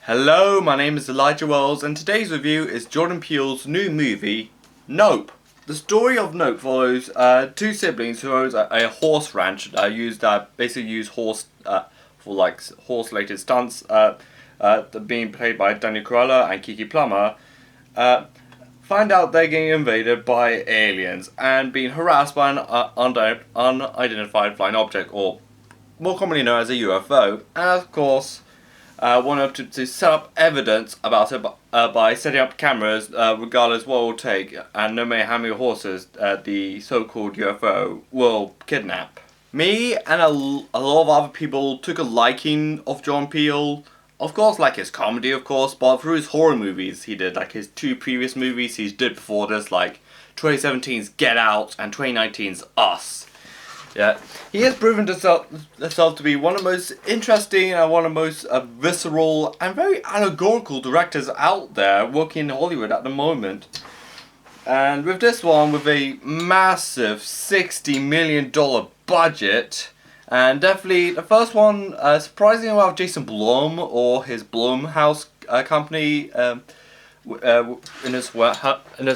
Hello, my name is Elijah Wells, and today's review is Jordan Peele's new movie, Nope. The story of Nope follows two siblings who own a horse ranch that basically use horse for like horse-related stunts. Being played by Daniel Cruella and Kiki Plummer. Find out they're getting invaded by aliens and being harassed by an unidentified flying object, or more commonly known as a UFO, and of course want to set up evidence about it by setting up cameras regardless what it will take, and no matter how many horses the so-called UFO will kidnap. Me and a lot of other people took a liking of Jordan Peele. Of course, like his comedy, of course, but through his horror movies he did, like his two previous movies he did before this, like 2017's Get Out and 2019's Us. Yeah, he has proven himself to be one of the most interesting and one of the most visceral and very allegorical directors out there working in Hollywood at the moment. And with this one, with a massive $60 million budget, and definitely the first one, surprisingly well, Jason Blum or his Blumhouse company in his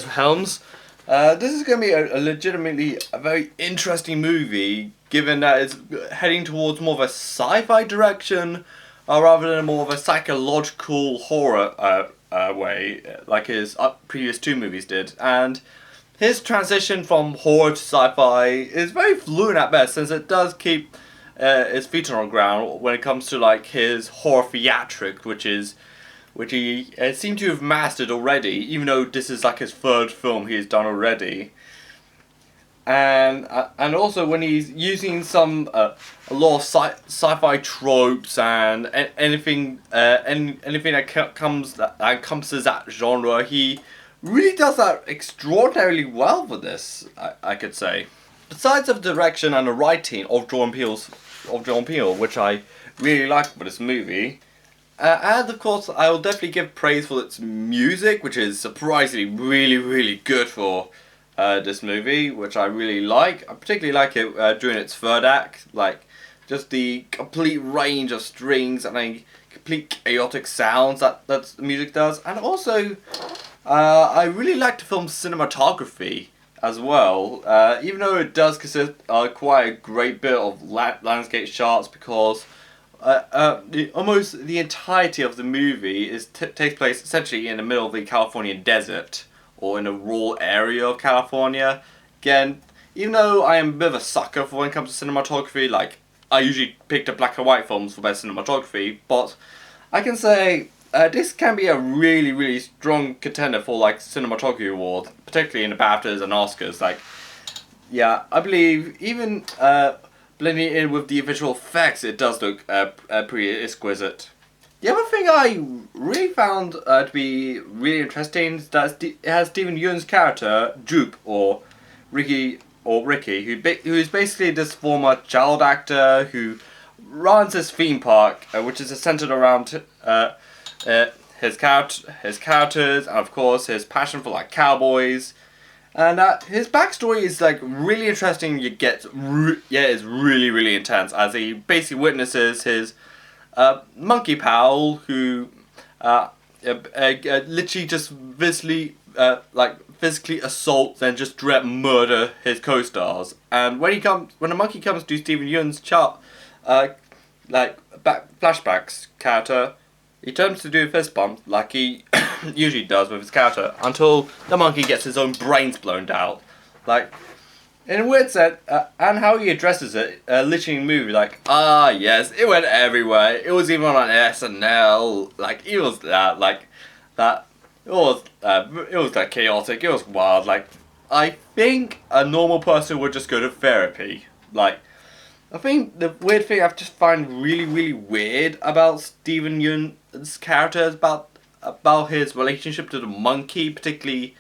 helms. This is going to be a legitimately a very interesting movie, given that it's heading towards more of a sci-fi direction, rather than more of a psychological horror way, like his previous two movies did. And his transition from horror to sci-fi is very fluent at best, since it does keep his feet on the ground when it comes to like his horror theatric, which he seemed to have mastered already, even though this is like his third film he's done already. And also when he's using a lot of sci-fi tropes and anything that encompasses that genre, he really does that extraordinarily well for this, I could say. Besides the direction and the writing of Jordan Peele, which I really like for this movie. And of course, I will definitely give praise for its music, which is surprisingly really, really good for this movie, which I really like. I particularly like it during its third act, like just the complete range of strings and a complete chaotic sounds that the music does. And also, I really like the film's cinematography as well, even though it does consist quite a great bit of landscape shots, because almost the entirety of the movie takes place essentially in the middle of the Californian desert, or in a rural area of California. Again, even though I am a bit of a sucker for when it comes to cinematography, like I usually pick the black and white films for best cinematography, but I can say this can be a really, really strong contender for like cinematography awards, particularly in the BAFTAs and Oscars. Like, yeah, I believe even blending it in with the visual effects, it does look pretty exquisite. The other thing I really found to be really interesting is that it has Steven Yeun's character, Jupe, or Ricky, who is basically this former child actor who runs his theme park, which is centered around his characters, and of course his passion for like cowboys. And his backstory is like really interesting. It's really, really intense, as he basically witnesses his monkey pal who literally just physically assaults and just direct murder his co-stars. And when the monkey comes to Steven Yeun's flashbacks character, he turns to do a fist bump like he usually does with his character, until the monkey gets his own brains blown out. Like, in a weird sense, and how he addresses it, literally in the movie, like, yes, it went everywhere. It was even on SNL. Like, it was that, like, that. It was that chaotic. It was wild. Like, I think a normal person would just go to therapy. Like, I think the weird thing I've just find really, really weird about Steven Yeun's character is about his relationship to the monkey, particularly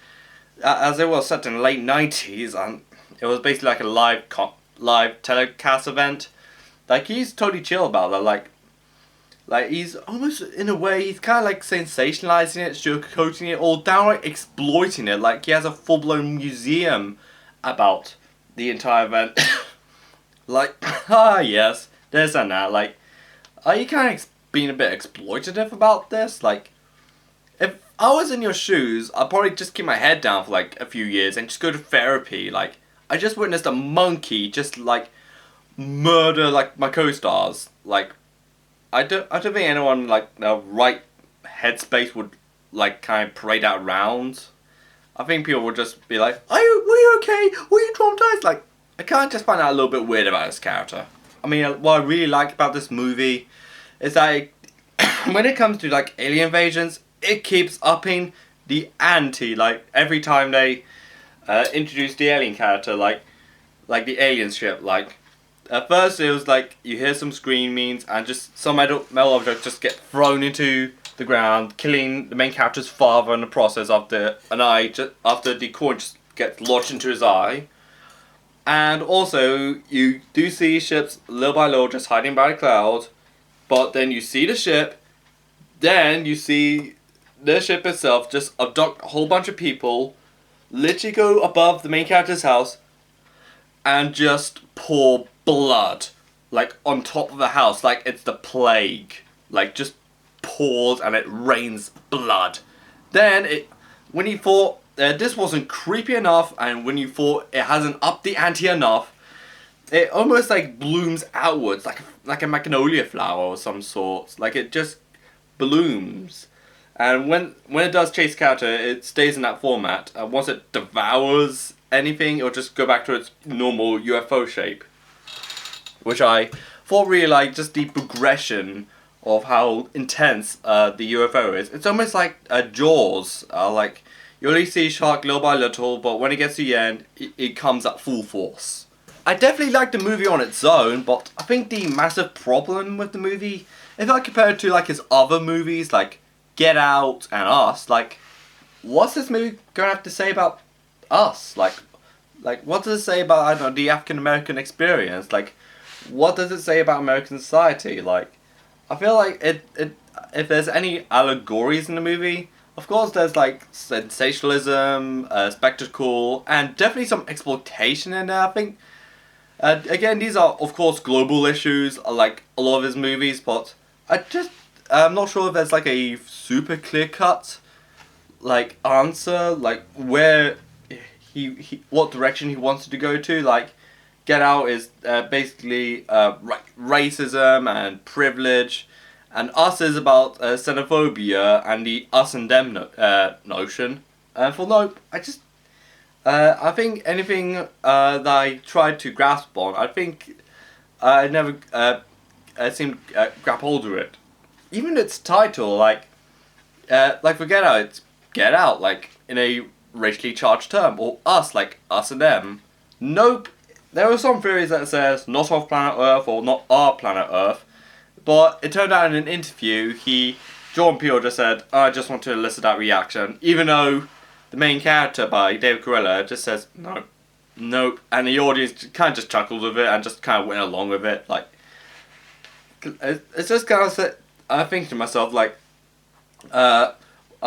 as it was set in the late 90s, and it was basically like a live telecast event. Like, he's totally chill about that. Like he's almost, in a way, he's kind of like sensationalizing it, sugarcoating it, or downright exploiting it. Like, he has a full-blown museum about the entire event. Like, yes, this and that. Like, you can't being a bit exploitative about this. Like, if I was in your shoes, I'd probably just keep my head down for like a few years and just go to therapy. Like, I just witnessed a monkey just like murder like my co-stars. Like, I don't think anyone like the right headspace would like kind of parade that around. I think people would just be like, were you okay? Were you traumatized? Like, I kind of just find that a little bit weird about this character. I mean, what I really like about this movie is that when it comes to like alien invasions, it keeps upping the ante. Like every time they introduce the alien character, like the alien ship. Like at first it was like you hear some screamings and just some metal objects just get thrown into the ground, killing the main character's father in the process after the coin just gets lodged into his eye. And also, you do see ships little by little just hiding by the cloud, but then you see the ship, then you see the ship itself just abduct a whole bunch of people, literally go above the main character's house, and just pour blood, like, on top of the house, like it's the plague. Like, just pours and it rains blood. Then, when you thought this wasn't creepy enough, and when you thought it hasn't upped the ante enough, it almost like blooms outwards, like a magnolia flower of some sort. Like it just blooms, and when it does chase character, it stays in that format. Once it devours anything, it'll just go back to its normal UFO shape, which I thought really like just the progression of how intense the UFO is. It's almost like Jaws, like. You only see shark little by little, but when it gets to the end, it comes at full force. I definitely like the movie on its own, but I think the massive problem with the movie, if I compare it to like his other movies, like Get Out and Us, like, what's this movie gonna have to say about us? Like what does it say about, I don't know, the African American experience? Like, what does it say about American society? Like, I feel like if there's any allegories in the movie, of course, there's like sensationalism, spectacle, and definitely some exploitation in there. I think, again, these are of course global issues, like a lot of his movies. But I'm not sure if there's like a super clear cut, like answer, like where what direction he wants to go to. Like, Get Out is basically racism and privilege. And Us is about xenophobia and the us and them notion. And for Nope, I think anything that I tried to grasp on, I think I never seemed to grab hold of it. Even its title, like for Get Out, it's Get Out, like in a racially charged term, or Us, like us and them. Nope, there are some theories that says not off planet Earth or not our planet Earth. But it turned out in an interview, Jordan Peele just said, I just want to elicit that reaction. Even though the main character by David Corella just says, no, nope. And the audience kind of just chuckled with it and just kind of went along with it. Like, it's just kind of, I think to myself, like, I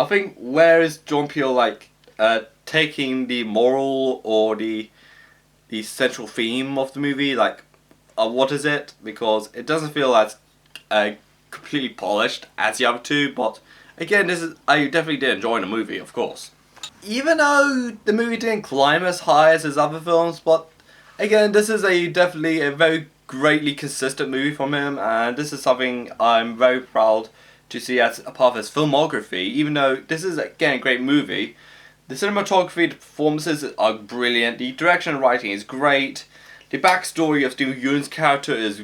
think where is Jordan Peele, like, taking the moral or the central theme of the movie, like, what is it? Because it doesn't feel as completely polished as the other two, but again, I definitely did enjoy the movie, of course. Even though the movie didn't climb as high as his other films, but again, this is definitely a very greatly consistent movie from him, and this is something I'm very proud to see as a part of his filmography. Even though this is again a great movie, the cinematography, the performances are brilliant, the direction and writing is great, the backstory of Steve Yeun's character is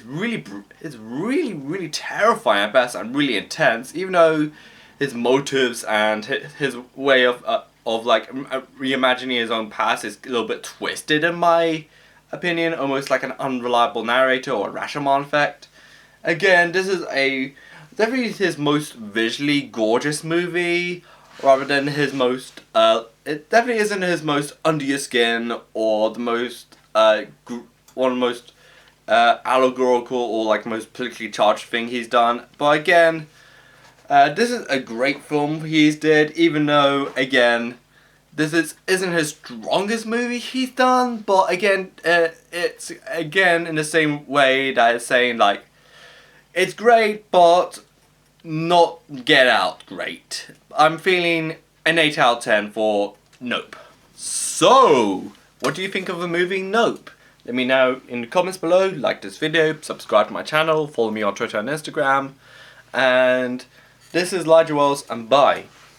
really terrifying at best and really intense. Even though his motives and his way of like reimagining his own past is a little bit twisted in my opinion, almost like an unreliable narrator or a Rashomon effect. Again, this is definitely his most visually gorgeous movie, rather than his most. It definitely isn't his most under your skin or the most one of the most allegorical or like most politically charged thing he's done. But again, this is a great film he's did, even though again isn't his strongest movie he's done. But again, it's again in the same way that it's saying like It's great, but not Get Out great. I'm feeling an 8 out of 10 for Nope. So, what do you think of the movie Nope? Let me know in the comments below, like this video, subscribe to my channel, follow me on Twitter and Instagram, and this is Elijah Wells, and bye.